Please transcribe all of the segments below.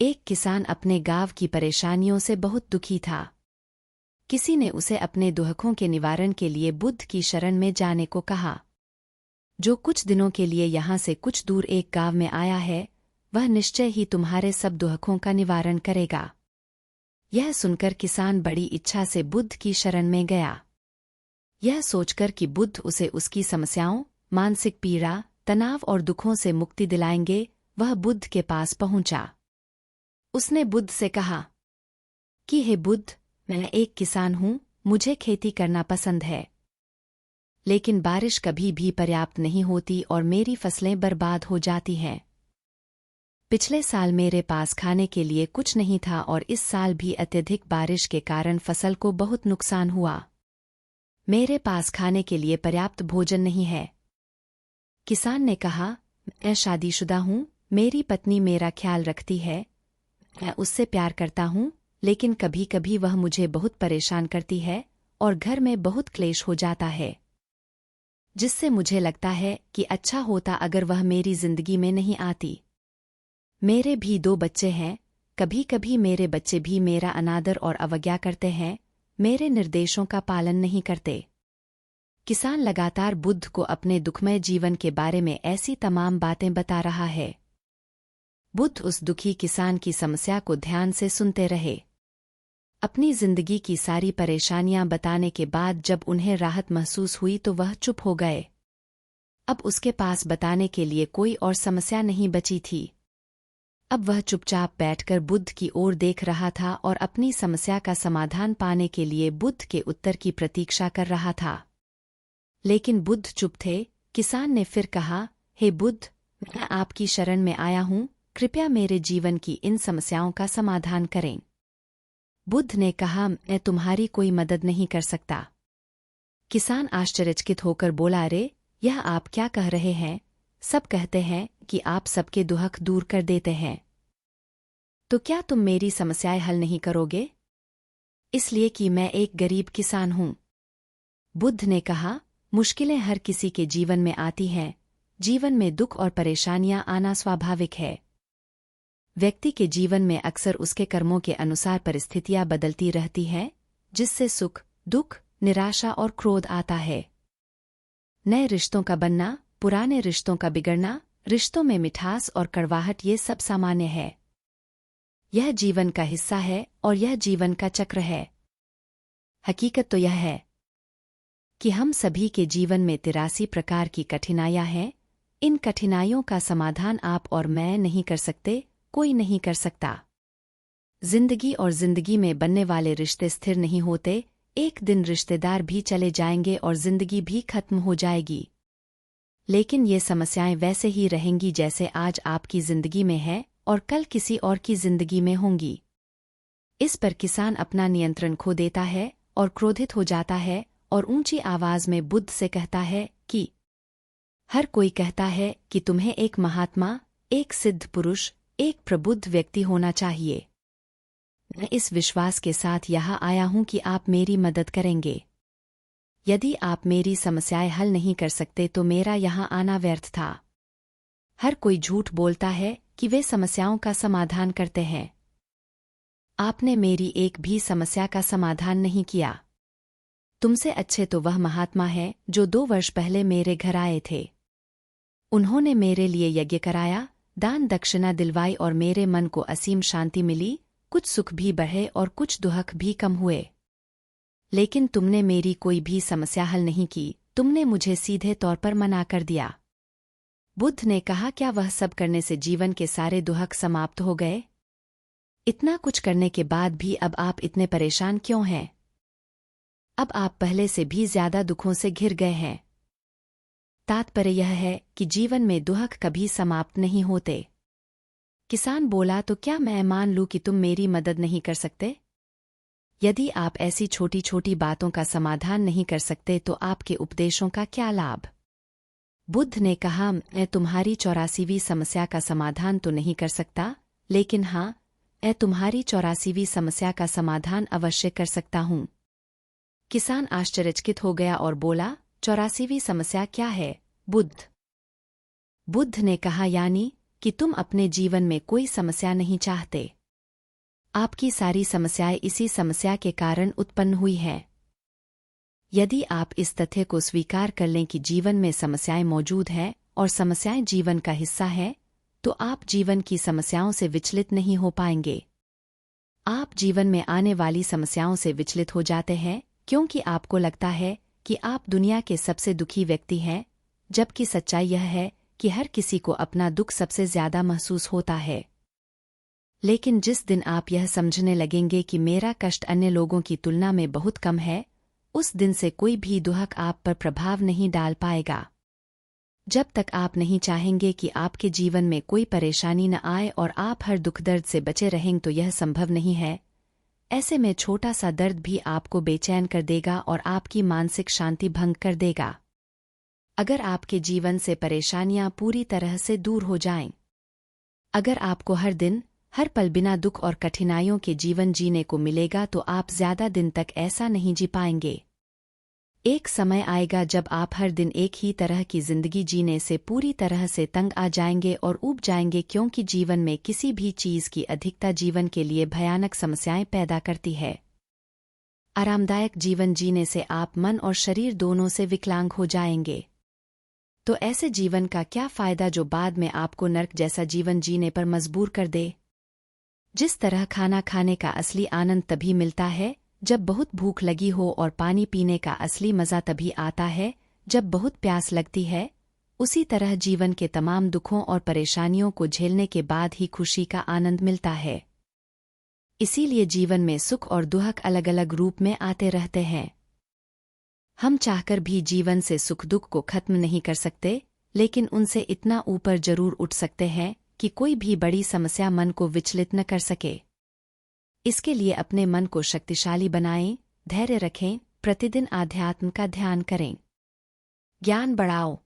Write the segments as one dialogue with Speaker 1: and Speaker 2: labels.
Speaker 1: एक किसान अपने गांव की परेशानियों से बहुत दुखी था। किसी ने उसे अपने दुखों के निवारण के लिए बुद्ध की शरण में जाने को कहा, जो कुछ दिनों के लिए यहाँ से कुछ दूर एक गांव में आया है, वह निश्चय ही तुम्हारे सब दुखों का निवारण करेगा। यह सुनकर किसान बड़ी इच्छा से बुद्ध की शरण में गया, यह सोचकर कि बुद्ध उसे उसकी समस्याओं, मानसिक पीड़ा, तनाव और दुखों से मुक्ति दिलाएंगे। वह बुद्ध के पास पहुंचा। उसने बुद्ध से कहा कि हे बुद्ध, मैं एक किसान हूँ, मुझे खेती करना पसंद है, लेकिन बारिश कभी भी पर्याप्त नहीं होती और मेरी फसलें बर्बाद हो जाती हैं। पिछले साल मेरे पास खाने के लिए कुछ नहीं था और इस साल भी अत्यधिक बारिश के कारण फसल को बहुत नुकसान हुआ। मेरे पास खाने के लिए पर्याप्त भोजन नहीं है। किसान ने कहा, मैं शादीशुदा हूँ, मेरी पत्नी मेरा ख्याल रखती है, मैं उससे प्यार करता हूँ, लेकिन कभी कभी वह मुझे बहुत परेशान करती है और घर में बहुत क्लेश हो जाता है, जिससे मुझे लगता है कि अच्छा होता अगर वह मेरी जिंदगी में नहीं आती। मेरे भी 2 बच्चे हैं, कभी कभी मेरे बच्चे भी मेरा अनादर और अवज्ञा करते हैं, मेरे निर्देशों का पालन नहीं करते। किसान लगातार बुद्ध को अपने दुखमय जीवन के बारे में ऐसी तमाम बातें बता रहा है। बुद्ध उस दुखी किसान की समस्या को ध्यान से सुनते रहे। अपनी जिंदगी की सारी परेशानियां बताने के बाद जब उन्हें राहत महसूस हुई तो वह चुप हो गए। अब उसके पास बताने के लिए कोई और समस्या नहीं बची थी। अब वह चुपचाप बैठकर बुद्ध की ओर देख रहा था और अपनी समस्या का समाधान पाने के लिए बुद्ध के उत्तर की प्रतीक्षा कर रहा था। लेकिन बुद्ध चुप थे। किसान ने फिर कहा, हे बुद्ध, मैं आपकी शरण में आया हूँ, कृपया मेरे जीवन की इन समस्याओं का समाधान करें। बुद्ध ने कहा, मैं तुम्हारी कोई मदद नहीं कर सकता। किसान आश्चर्यचकित होकर बोला, रे, यह आप क्या कह रहे हैं? सब कहते हैं कि आप सबके दुख दूर कर देते हैं, तो क्या तुम मेरी समस्याएं हल नहीं करोगे? इसलिए कि मैं एक गरीब किसान हूँ। बुद्ध ने कहा, मुश्किलें हर किसी के जीवन में आती हैं, जीवन में दुख और परेशानियां आना स्वाभाविक है। व्यक्ति के जीवन में अक्सर उसके कर्मों के अनुसार परिस्थितियां बदलती रहती हैं, जिससे सुख, दुख, निराशा और क्रोध आता है। नए रिश्तों का बनना, पुराने रिश्तों का बिगड़ना, रिश्तों में मिठास और कड़वाहट, ये सब सामान्य है। यह जीवन का हिस्सा है और यह जीवन का चक्र है। हकीकत तो यह है कि हम सभी के जीवन में 83 प्रकार की कठिनाइयां हैं। इन कठिनाइयों का समाधान आप और मैं नहीं कर सकते, कोई नहीं कर सकता। जिंदगी और जिंदगी में बनने वाले रिश्ते स्थिर नहीं होते। एक दिन रिश्तेदार भी चले जाएंगे और जिंदगी भी खत्म हो जाएगी। लेकिन ये समस्याएं वैसे ही रहेंगी जैसे आज आपकी जिंदगी में है और कल किसी और की जिंदगी में होंगी। इस पर किसान अपना नियंत्रण खो देता है और क्रोधित हो जाता है और ऊंची आवाज में बुद्ध से कहता है कि हर कोई कहता है कि तुम्हें एक महात्मा, एक सिद्ध पुरुष, एक प्रबुद्ध व्यक्ति होना चाहिए। मैं इस विश्वास के साथ यहाँ आया हूँ कि आप मेरी मदद करेंगे। यदि आप मेरी समस्याएं हल नहीं कर सकते तो मेरा यहाँ आना व्यर्थ था। हर कोई झूठ बोलता है कि वे समस्याओं का समाधान करते हैं। आपने मेरी एक भी समस्या का समाधान नहीं किया। तुमसे अच्छे तो वह महात्मा है जो 2 वर्ष पहले मेरे घर आए थे। उन्होंने मेरे लिए यज्ञ कराया, दान दक्षिणा दिलवाई और मेरे मन को असीम शांति मिली, कुछ सुख भी बढ़े और कुछ दुख भी कम हुए। लेकिन तुमने मेरी कोई भी समस्या हल नहीं की, तुमने मुझे सीधे तौर पर मना कर दिया। बुद्ध ने कहा, क्या वह सब करने से जीवन के सारे दुख समाप्त हो गए? इतना कुछ करने के बाद भी अब आप इतने परेशान क्यों हैं? अब आप पहले से भी ज्यादा दुखों से घिर गए हैं। तात्पर्य यह है कि जीवन में दुख कभी समाप्त नहीं होते। किसान बोला, तो क्या मैं मान लूं कि तुम मेरी मदद नहीं कर सकते? यदि आप ऐसी छोटी छोटी बातों का समाधान नहीं कर सकते तो आपके उपदेशों का क्या लाभ? बुद्ध ने कहा, मैं तुम्हारी 84वीं समस्या का समाधान तो नहीं कर सकता, लेकिन हाँ, मैं तुम्हारी 84वीं समस्या का समाधान अवश्य कर सकता हूँ। किसान आश्चर्यचकित हो गया और बोला, 84वीं समस्या क्या है, बुद्ध? बुद्ध ने कहा, यानी कि तुम अपने जीवन में कोई समस्या नहीं चाहते। आपकी सारी समस्याएं इसी समस्या के कारण उत्पन्न हुई हैं। यदि आप इस तथ्य को स्वीकार कर लें कि जीवन में समस्याएं मौजूद हैं और समस्याएं जीवन का हिस्सा है, तो आप जीवन की समस्याओं से विचलित नहीं हो पाएंगे। आप जीवन में आने वाली समस्याओं से विचलित हो जाते हैं क्योंकि आपको लगता है कि आप दुनिया के सबसे दुखी व्यक्ति हैं, जबकि सच्चाई यह है कि हर किसी को अपना दुख सबसे ज्यादा महसूस होता है। लेकिन जिस दिन आप यह समझने लगेंगे कि मेरा कष्ट अन्य लोगों की तुलना में बहुत कम है, उस दिन से कोई भी दुख आप पर प्रभाव नहीं डाल पाएगा। जब तक आप नहीं चाहेंगे कि आपके जीवन में कोई परेशानी न आए और आप हर दुख दर्द से बचे रहें, तो यह संभव नहीं है। ऐसे में छोटा सा दर्द भी आपको बेचैन कर देगा और आपकी मानसिक शांति भंग कर देगा। अगर आपके जीवन से परेशानियां पूरी तरह से दूर हो जाएं, अगर आपको हर दिन हर पल बिना दुख और कठिनाइयों के जीवन जीने को मिलेगा, तो आप ज्यादा दिन तक ऐसा नहीं जी पाएंगे। एक समय आएगा जब आप हर दिन एक ही तरह की जिंदगी जीने से पूरी तरह से तंग आ जाएंगे और ऊब जाएंगे, क्योंकि जीवन में किसी भी चीज की अधिकता जीवन के लिए भयानक समस्याएं पैदा करती है। आरामदायक जीवन जीने से आप मन और शरीर दोनों से विकलांग हो जाएंगे। तो ऐसे जीवन का क्या फायदा जो बाद में आपको नर्क जैसा जीवन जीने पर मजबूर कर दे। जिस तरह खाना खाने का असली आनंद तभी मिलता है जब बहुत भूख लगी हो, और पानी पीने का असली मजा तभी आता है जब बहुत प्यास लगती है, उसी तरह जीवन के तमाम दुखों और परेशानियों को झेलने के बाद ही खुशी का आनंद मिलता है। इसीलिए जीवन में सुख और दुख अलग अलग रूप में आते रहते हैं। हम चाहकर भी जीवन से सुख दुख को खत्म नहीं कर सकते, लेकिन उनसे इतना ऊपर जरूर उठ सकते हैं कि कोई भी बड़ी समस्या मन को विचलित न कर सके। इसके लिए अपने मन को शक्तिशाली बनाएं, धैर्य रखें, प्रतिदिन आध्यात्म का ध्यान करें, ज्ञान बढ़ाओ।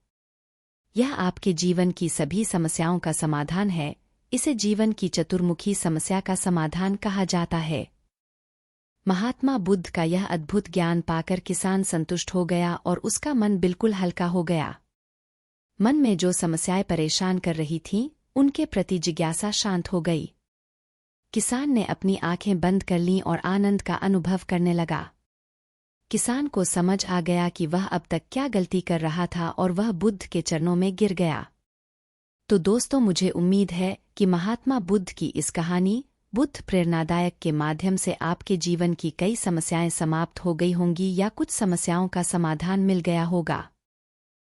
Speaker 1: यह आपके जीवन की सभी समस्याओं का समाधान है। इसे जीवन की चतुर्मुखी समस्या का समाधान कहा जाता है। महात्मा बुद्ध का यह अद्भुत ज्ञान पाकर किसान संतुष्ट हो गया और उसका मन बिल्कुल हल्का हो गया। मन में जो समस्याएं परेशान कर रही थीं, उनके प्रति जिज्ञासा शांत हो गई। किसान ने अपनी आंखें बंद कर लीं और आनंद का अनुभव करने लगा। किसान को समझ आ गया कि वह अब तक क्या गलती कर रहा था और वह बुद्ध के चरणों में गिर गया। तो दोस्तों, मुझे उम्मीद है कि महात्मा बुद्ध की इस कहानी बुद्ध प्रेरणादायक के माध्यम से आपके जीवन की कई समस्याएं समाप्त हो गई होंगी या कुछ समस्याओं का समाधान मिल गया होगा।